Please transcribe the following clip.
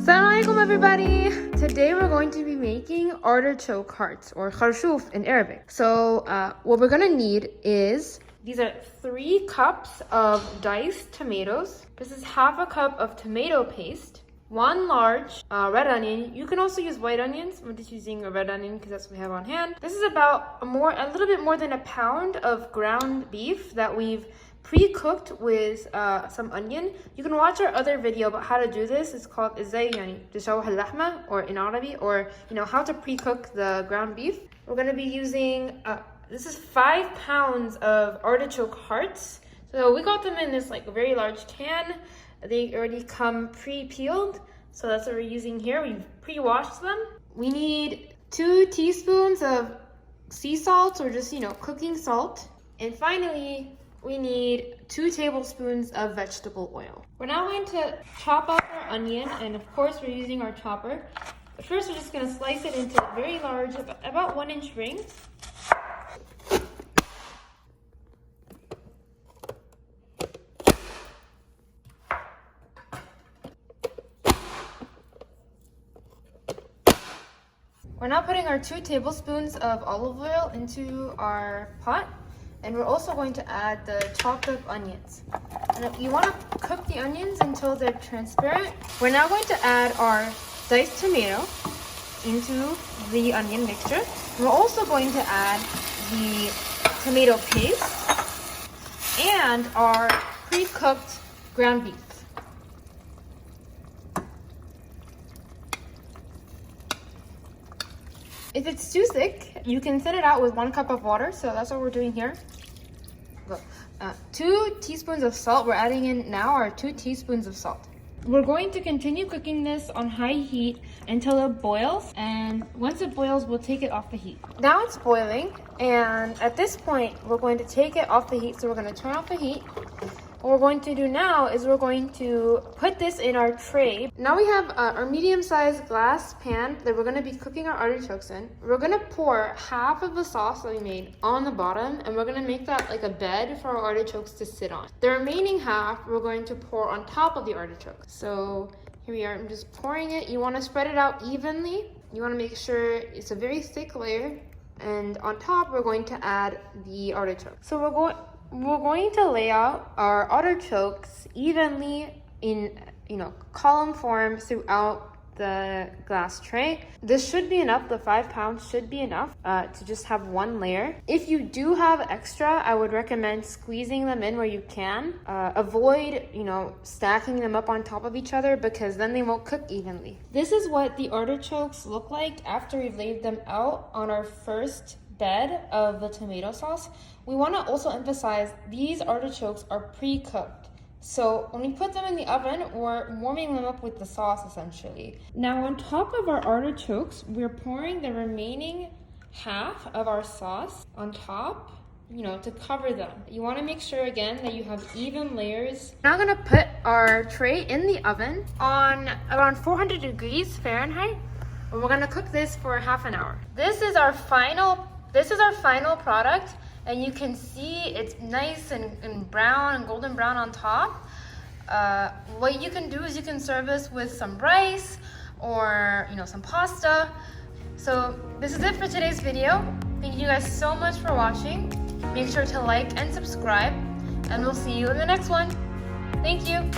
Assalamu alaikum everybody! Today we're going to be making artichoke hearts or khurshuf in Arabic. So what we're gonna need is, these are 3 cups of diced tomatoes. This is half a cup of tomato paste, 1 large red onion. You can also use white onions. I'm just using a red onion because that's what we have on hand. This is about a little bit more than a pound of ground beef that we've pre-cooked with some onion. You can watch our other video about how to do this. It's called ازاي يعني تشوح اللحمة, or in Arabic, or how to pre-cook the ground beef. We're going to be using this is 5 pounds of artichoke hearts. So we got them in this very large can. They already come pre-peeled, so that's what we're using here. We've pre-washed them. We need 2 teaspoons of sea salt, or just cooking salt. And finally, we need 2 tablespoons of vegetable oil. We're now going to chop up our onion, and of course we're using our chopper. But first we're just going to slice it into very large, about 1-inch rings. We're now putting our 2 tablespoons of olive oil into our pot. And we're also going to add the chopped up onions. And you want to cook the onions until they're transparent. We're now going to add our diced tomato into the onion mixture. We're also going to add the tomato paste and our pre-cooked ground beef. If it's too thick, you can thin it out with 1 cup of water. So that's what we're doing here. 2 teaspoons of salt. We're adding in now our 2 teaspoons of salt. We're going to continue cooking this on high heat until it boils. And once it boils, we'll take it off the heat. Now it's boiling. And at this point, we're going to take it off the heat. So we're going to turn off the heat. What we're going to do now is we're going to put this in our tray. Now we have our medium-sized glass pan that we're going to be cooking our artichokes in. We're going to pour half of the sauce that we made on the bottom, and we're going to make that like a bed for our artichokes to sit on. The remaining half we're going to pour on top of the artichokes. So here we are. I'm just pouring it. You want to spread it out evenly. You want to make sure it's a very thick layer. And on top, we're going to add the artichoke. So we're going to lay out our artichokes evenly in column form throughout the glass tray. This should be enough. The 5 pounds should be enough to just have 1 layer. If you do have extra, I would recommend squeezing them in where you can. Avoid stacking them up on top of each other, because then they won't cook evenly. This is what the artichokes look like after we've laid them out on our first bed of the tomato sauce. We want to also emphasize these artichokes are pre-cooked. So when we put them in the oven, we're warming them up with the sauce essentially. Now on top of our artichokes, we're pouring the remaining half of our sauce on top, to cover them. You want to make sure again that you have even layers. Now I'm going to put our tray in the oven on around 400 degrees Fahrenheit. And we're going to cook this for half an hour. This is our final product, and you can see it's nice and brown and golden brown on top. What you can do is you can serve this with some rice or some pasta. So this is it for today's video. Thank you guys so much for watching. Make sure to like and subscribe, and we'll see you in the next one. Thank you.